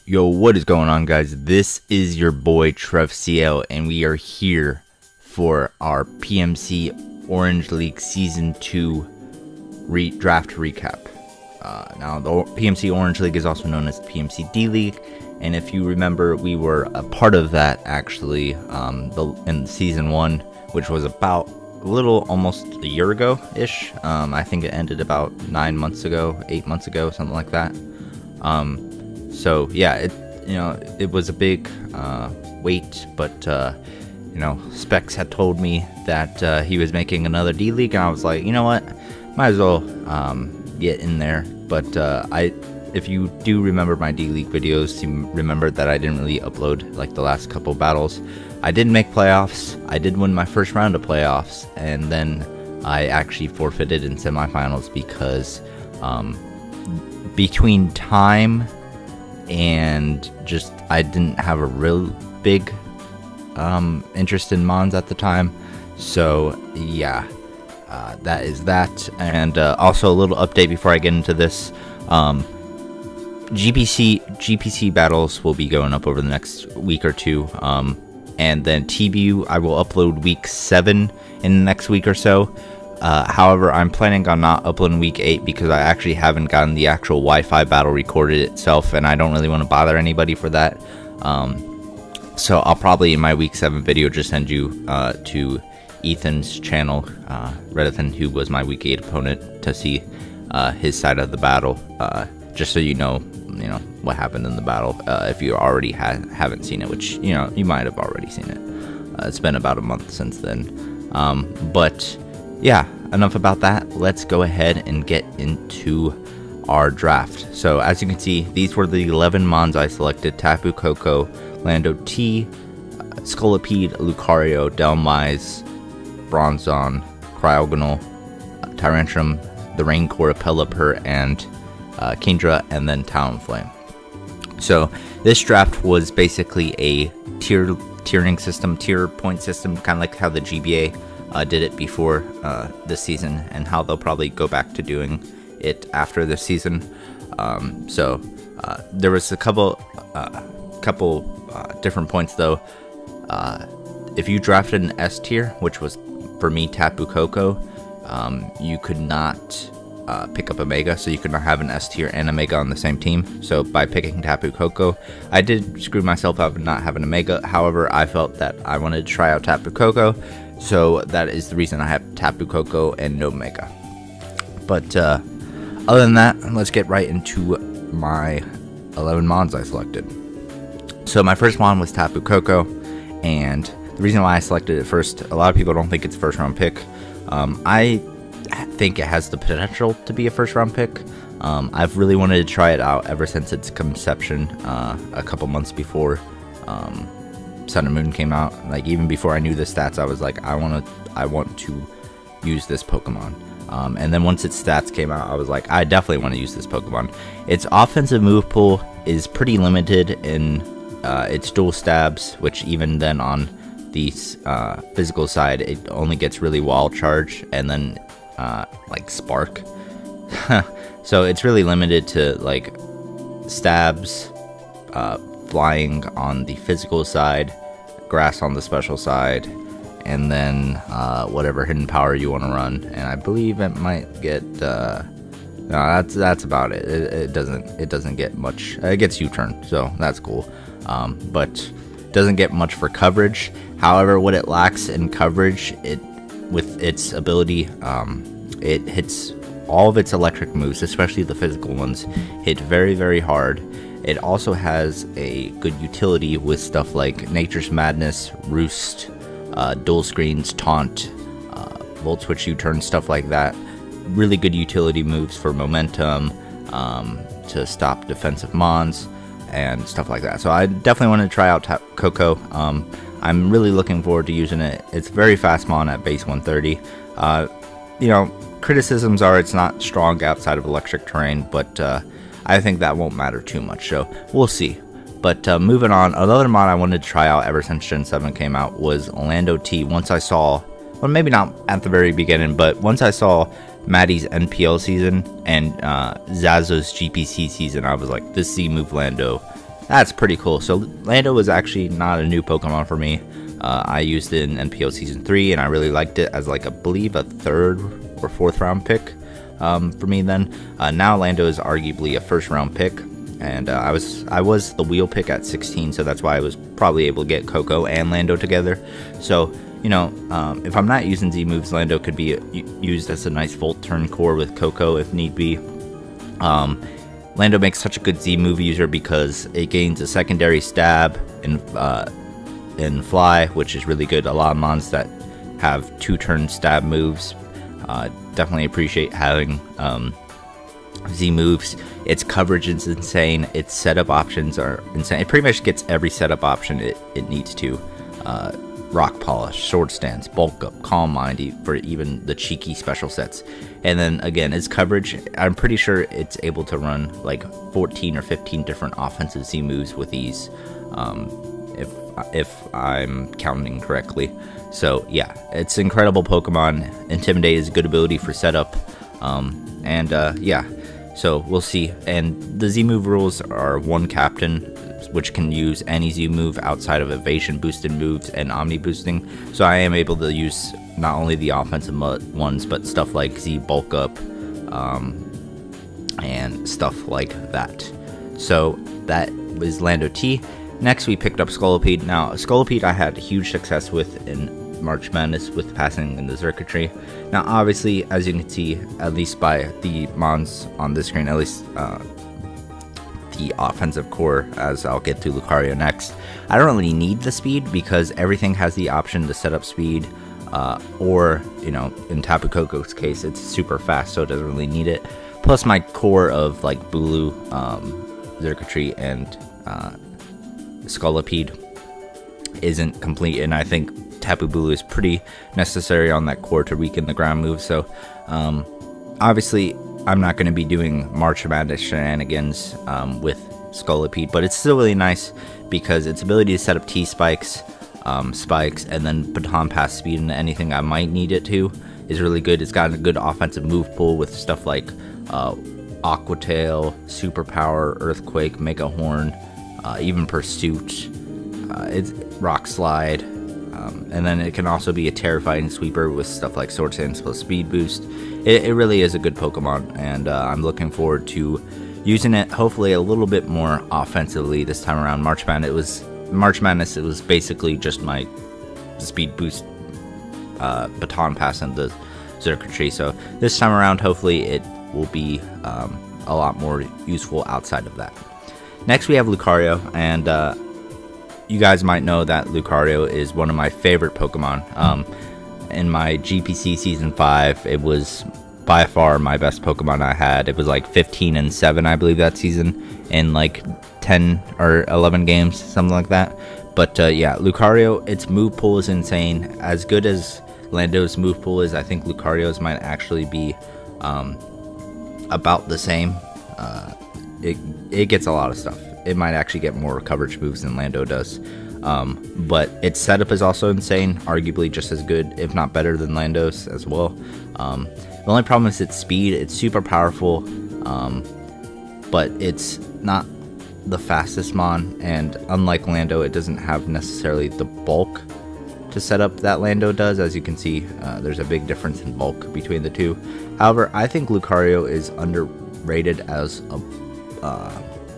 Yo, what is going on, guys? This is your boy TrevCL, and we are here for our PMC Orange League Season 2 draft recap. Now, the PMC Orange League is also known as the PMC D League, and if you remember, we were a part of that actually in Season 1, which was about almost a year ago-ish. I think it ended about 8 months ago, something like that. So yeah, it was a big wait, but Specs had told me that he was making another D League, and I was like, you know what, might as well get in there. But if you do remember my D League videos, you remember that I didn't really upload like the last couple battles. I did make playoffs. I did win my first round of playoffs, and then I actually forfeited in semifinals because between time and just I didn't have a real big interest in Mons at the time. So yeah, that is that. And also a little update before I get into this. GPC battles will be going up over the next week or two, and then TBU I will upload week 7 in the next week or so. However, I'm planning on not uploading week 8 because I actually haven't gotten the actual Wi-Fi battle recorded itself, and I don't really want to bother anybody for that. So I'll probably in my week 7 video just send you to Ethan's channel, Redithan, who was my week 8 opponent, to see his side of the battle, just so you know what happened in the battle, if you already haven't seen it, which you might have already seen it. It's been about a month since then, but yeah, enough about that. Let's go ahead and get into our draft. So as you can see, these were the 11 Mons I selected: Tapu Koko, Lando T, Scolipede, Lucario, Delmise, Bronzong, Cryogonal, Tyrantrum, the Rancor, Pelipper, and Kingdra, and then Talonflame. So this draft was basically a tier point system, kind of like how the GBA did it before this season, and how they'll probably go back to doing it after this season. So there was a couple different points though. If you drafted an S tier, which was for me Tapu Koko, you could not pick up a Mega, so you could not have an S tier and a Mega on the same team. So by picking Tapu Koko, I did screw myself up not having a Mega. However, I felt that I wanted to try out Tapu Koko, so that is the reason I have Tapu Koko and no Mega. But other than that, let's get right into my 11 Mons I selected. So my first Mon was Tapu Koko, and the reason why I selected it first, a lot of people don't think it's a first round pick. I think it has the potential to be a first round pick. I've really wanted to try it out ever since its conception, a couple months before Sun and Moon came out. Like even before I knew the stats, I was like, I want to use this Pokemon. And then once its stats came out, I was like, I definitely want to use this Pokemon. Its offensive move pool is pretty limited in its dual stabs, which even then on the physical side, it only gets really wall charge and then like spark. So it's really limited to like stabs, flying on the physical side, grass on the special side, and then whatever hidden power you want to run. And I believe it might get no, that's about it. It doesn't get much. It gets U-turn, so that's cool, but doesn't get much for coverage. However, what it lacks in coverage, with its ability, it hits all of its electric moves, especially the physical ones, hit very, very hard. It also has a good utility with stuff like Nature's Madness, Roost, Dual Screens, Taunt, Volt Switch U-turn, stuff like that. Really good utility moves for momentum, to stop defensive Mons, and stuff like that. So I definitely want to try out Koko. I'm really looking forward to using it. It's very fast Mon at base 130. Criticisms are it's not strong outside of electric terrain, but I think that won't matter too much, so we'll see. But moving on, another Mon I wanted to try out ever since Gen 7 came out was Lando T. Once I saw, well, maybe not at the very beginning, but once I saw Maddie's NPL season and Zazo's GPC season, I was like, this Z move Lando that's pretty cool. So Lando was actually not a new Pokemon for me. I used it in NPO Season 3, and I really liked it as like, I believe, a 3rd or 4th round pick for me then. Now Lando is arguably a 1st round pick, and I was the wheel pick at 16, so that's why I was probably able to get Coco and Lando together. So, you know, if I'm not using Z moves, Lando could be used as a nice Volt turn core with Coco if need be. Lando makes such a good Z move user because it gains a secondary stab in Fly, which is really good. A lot of mons that have 2-turn stab moves definitely appreciate having Z moves. Its coverage is insane. Its setup options are insane. It pretty much gets every setup option it needs to. Rock Polish, Sword Stance, Bulk Up, Calm Mind, for even the cheeky special sets. And then again, its coverage, I'm pretty sure it's able to run like 14 or 15 different offensive Z moves with ease, if I'm counting correctly. So yeah, it's an incredible Pokemon. Intimidate is a good ability for setup, yeah. So we'll see. And the Z move rules are 1 Captain, which can use any Z move outside of evasion boosted moves and omni boosting. So I am able to use not only the offensive ones, but stuff like Z bulk up, and stuff like that. So that was Lando T. Next we picked up Scolipede. Now Scolipede I had huge success with in March Madness with passing in the circuitry. Now obviously, as you can see, at least by the mons on this screen, at least the offensive core, as I'll get to Lucario next, I don't really need the speed because everything has the option to set up speed, or, you know, in Tapu Koko's case, it's super fast, so it doesn't really need it. Plus my core of like Bulu, Circuitry, and Scolipede isn't complete, and I think Tapu Bulu is pretty necessary on that core to weaken the ground move. So obviously I'm not going to be doing March Madness shenanigans with Scolipede, but it's still really nice because its ability to set up T-Spikes, spikes, and then baton pass speed into anything I might need it to is really good. It's got a good offensive move pool with stuff like Aqua Tail, Superpower, Earthquake, Mega Horn, even Pursuit, it's Rock Slide, and then it can also be a terrifying sweeper with stuff like Sword Stance plus Speed Boost. It really is a good Pokemon, and I'm looking forward to using it hopefully a little bit more offensively this time around. March Madness, it was basically just my Speed Boost baton pass into Circuitry, so this time around hopefully it will be a lot more useful outside of that. Next we have Lucario, and you guys might know that Lucario is one of my favorite Pokemon. In my GPC Season 5, it was by far my best Pokemon I had. It was like 15-7, I believe, that season, in like 10 or 11 games, something like that. But yeah, Lucario, its move pool is insane. As good as Lando's move pool is, I think Lucario's might actually be about the same. It gets a lot of stuff. It might actually get more coverage moves than Lando does. But its setup is also insane, arguably just as good, if not better, than Lando's as well. The only problem is its speed. It's super powerful, but it's not the fastest mon, and unlike Lando, it doesn't have necessarily the bulk to set up that Lando does. As you can see, there's a big difference in bulk between the two. However, I think Lucario is underrated as a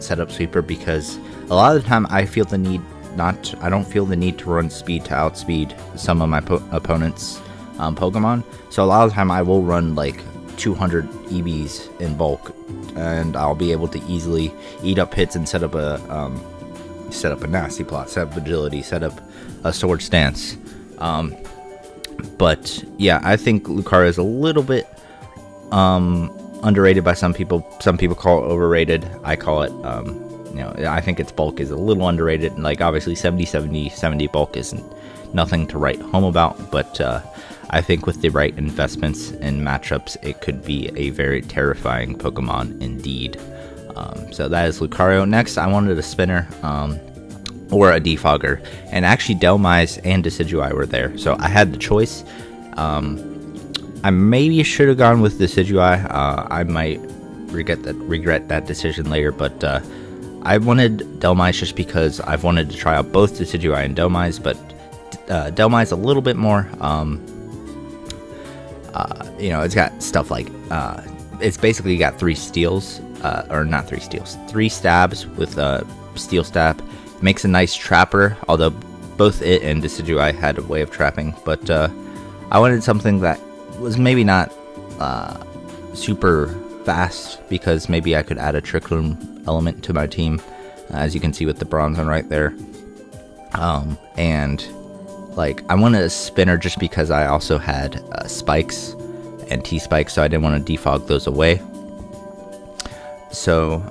setup sweeper because a lot of the time I don't feel the need to run speed to outspeed some of my opponents' Pokemon. So a lot of the time I will run like 200 EBs in bulk, and I'll be able to easily eat up hits and set up a nasty plot, set up agility, set up a sword stance. But yeah, I think Lucario is a little bit underrated by some people. Some people call it overrated. I call it, I think its bulk is a little underrated. And like obviously 70 bulk isn't nothing to write home about, but I think with the right investments and matchups, it could be a very terrifying Pokemon indeed. So that is Lucario. Next, I wanted a spinner, or a defogger, and actually Delmise and Decidueye were there, so I had the choice. I maybe should have gone with Decidueye. I might regret that decision later, but I wanted Dhelmise just because I've wanted to try out both Decidueye and Dhelmise, but Dhelmise a little bit more. It's got stuff like it's basically got 3 steals, or not 3 steals, 3 stabs with a steel stab. It makes a nice trapper, although both it and Decidueye had a way of trapping. But I wanted something that was maybe not super fast, because maybe I could add a Trick Room element to my team, as you can see with the Bronzong right there. And like, I wanted a spinner just because I also had spikes and T-spikes, so I didn't want to defog those away. So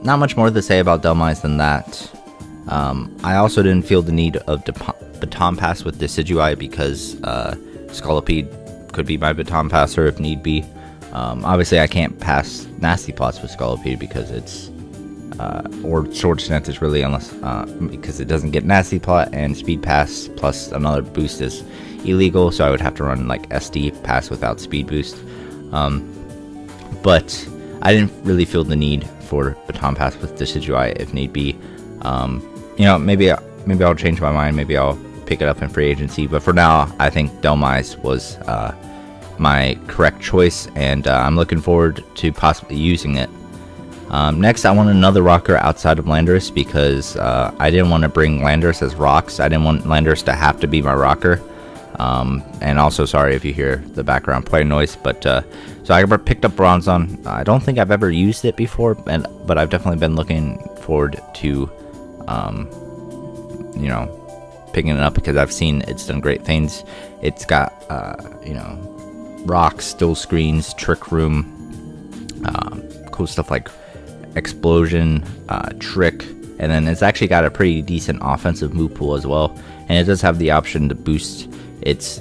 not much more to say about Dhelmise than that. I also didn't feel the need of Baton Pass with Decidueye because Scolipede could be my Baton Passer if need be. Obviously I can't pass Nasty Plots with Scolipede because it's or Sword Stance really, unless because it doesn't get Nasty Plot, and Speed Pass plus another boost is illegal, so I would have to run like SD Pass without Speed Boost. But I didn't really feel the need for Baton Pass with Decidueye if need be. Maybe I'll change my mind, maybe I'll pick it up in free agency, but for now I think Dhelmise was my correct choice, and I'm looking forward to possibly using it. Next, I want another rocker outside of Landorus because I didn't want to bring Landorus as rocks. I didn't want Landorus to have to be my rocker. And also, sorry if you hear the background play noise, but so I picked up Bronzong. I don't think I've ever used it before, but I've definitely been looking forward to, picking it up because I've seen it's done great things. It's got, rocks, still screens, Trick Room, cool stuff like Explosion, Trick, and then it's actually got a pretty decent offensive move pool as well, and it does have the option to boost its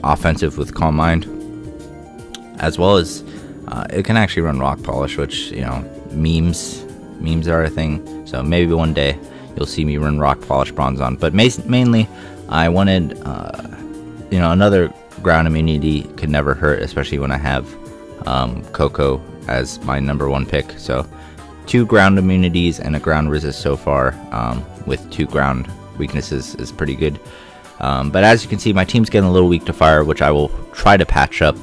offensive with Calm Mind, as well as it can actually run Rock Polish, which memes are a thing, so maybe one day you'll see me run Rock Polish Bronzong. But mainly I wanted another ground immunity could never hurt, especially when I have Coco as my #1 pick. So 2 ground immunities and a ground resist so far, with 2 ground weaknesses is pretty good. But as you can see, my team's getting a little weak to fire, which I will try to patch up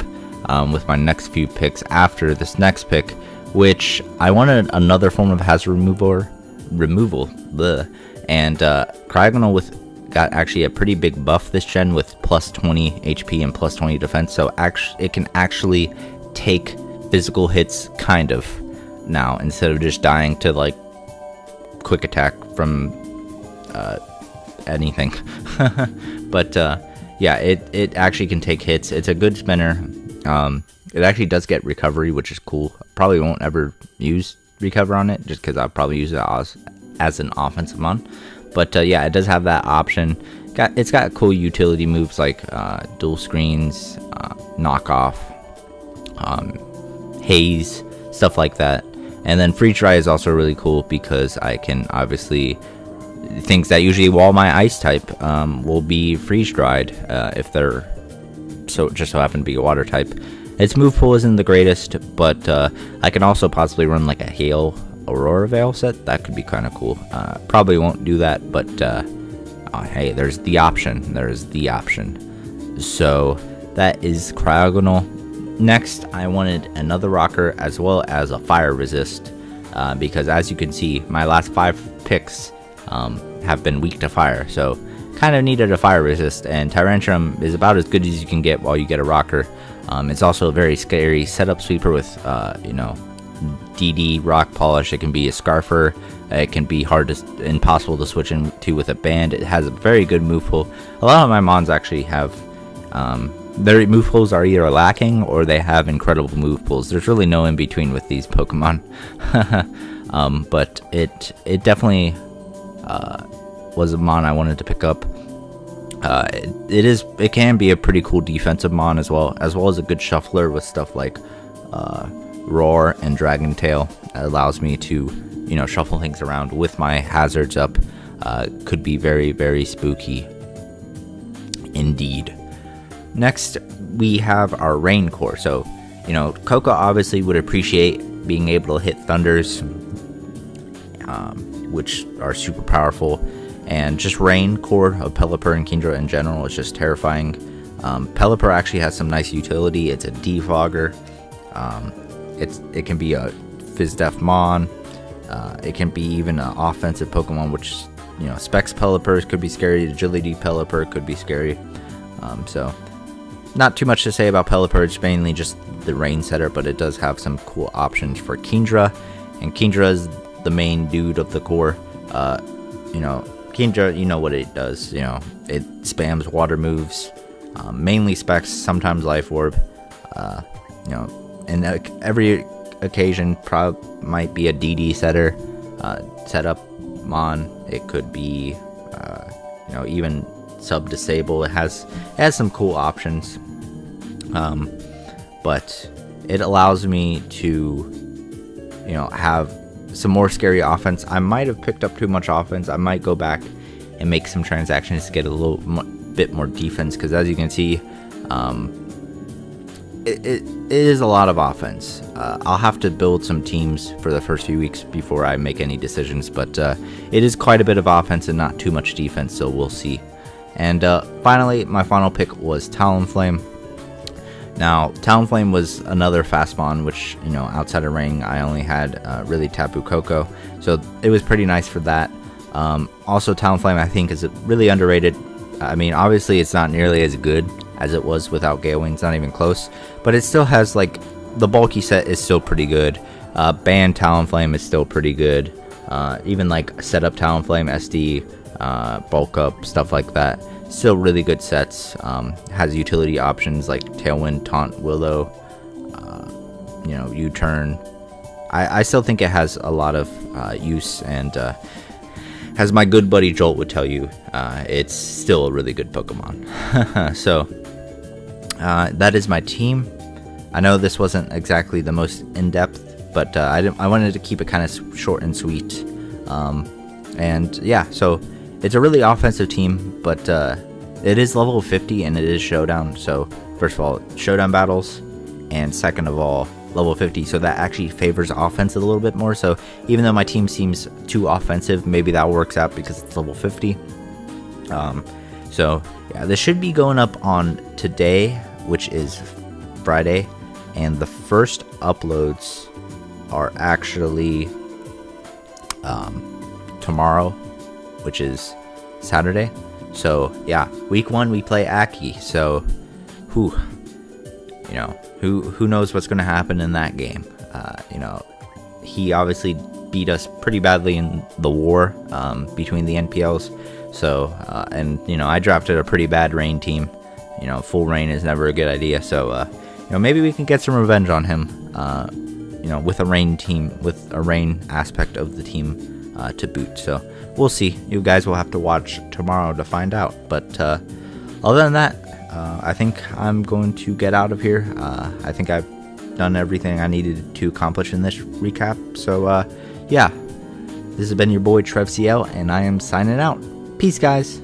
with my next few picks after this next pick, which I wanted another form of hazard removal. And Cryogonal got actually a pretty big buff this gen with plus 20 HP and plus 20 defense, so it can actually take physical hits kind of now, instead of just dying to like quick attack from anything. But yeah, it actually can take hits. It's a good spinner. It actually does get recovery, which is cool. Probably won't ever use recover on it just because I'll probably use it as an offensive mon. But yeah, it does have that option. It's got cool utility moves like dual screens, knockoff, haze, stuff like that. And then freeze dry is also really cool because I can obviously things that usually wall my ice type will be freeze dried if they're just so happen to be a water type. Its move pool isn't the greatest, but I can also possibly run like a Hail Aurora Veil set. That could be kind of cool. Probably won't do that, but hey, there's the option. There's the option. So that is Cryogonal. Next, I wanted another rocker as well as a fire resist, because as you can see, my last 5 picks have been weak to fire, so kind of needed a fire resist, and Tyrantrum is about as good as you can get while you get a rocker. It's also a very scary setup sweeper with DD rock polish. It can be a scarfer. It can be impossible to switch into with a band. It has a very good move pool. A lot of my mons actually have their move pools are either lacking or they have incredible move pools. There's really no in between with these Pokemon. But it definitely was a mon I wanted to pick up. It can be a pretty cool defensive mon as well as a good shuffler with stuff like Roar and Dragon Tail. That allows me to shuffle things around with my hazards up. Could be very, very spooky indeed. Next, we have our Rain Core. So, Coco obviously would appreciate being able to hit Thunders which are super powerful. And just Rain core of Pelipper and Kingdra in general is just terrifying. Pelipper actually has some nice utility. It's a defogger. It can be a Fizdef Mon. It can be even an offensive Pokemon, which, you know, Specs Pelipper could be scary. Agility Pelipper could be scary. So not too much to say about Pelipper. It's mainly just the Rain setter, but it does have some cool options for Kingdra. And Kingdra is the main dude of the core. You know, Kingdra, you know what it does. You know, it spams water moves, mainly Specs, sometimes Life Orb. You know, and every occasion might be a DD setter, setup Mon. It could be, you know, even sub disable. It has some cool options, but it allows me to, you know, have some more scary offense. I might have picked up too much offense. I might go back and make some transactions to get a little bit more defense, because as you can see, it is a lot of offense. I'll have to build some teams for the first few weeks before I make any decisions, but it is quite a bit of offense and not too much defense, so we'll see. And finally, my final pick was Talonflame. Now, Talonflame was another fast Mon, which, you know, outside of Ring, I only had really Tapu Koko, so it was pretty nice for that. Also, Talonflame, I think, is really underrated. I mean, obviously, it's not nearly as good as it was without Gale Wings, not even close, but it still has, like, the bulky set is still pretty good. Banned Talonflame is still pretty good. Even, like, setup Talonflame, SD, bulk up, stuff like that. Still really good sets. Has utility options like Tailwind, Taunt, Willow, you know, U-Turn. I still think it has a lot of use, and as my good buddy Jolt would tell you, it's still a really good Pokemon. So that is my team. I know this wasn't exactly the most in-depth, but I wanted to keep it kind of short and sweet. And yeah, so it's a really offensive team, but it is level 50 and it is Showdown. So first of all, Showdown battles, and second of all, level 50. So that actually favors offense a little bit more. So even though my team seems too offensive, maybe that works out because it's level 50. So yeah, this should be going up on today, which is Friday, and the first uploads are actually tomorrow, which is Saturday. So yeah, week 1 we play Aki. So you know, who knows what's going to happen in that game. You know, he obviously beat us pretty badly in the war between the NPLs. So and you know, I drafted a pretty bad Rain team. You know, full Rain is never a good idea. So you know, maybe we can get some revenge on him. You know, with a Rain team, with a Rain aspect of the team to boot. So we'll see. You guys will have to watch tomorrow to find out. But other than that, I think I'm going to get out of here. I think I've done everything I needed to accomplish in this recap. So yeah, this has been your boy TrevCL, and I am signing out. Peace, guys.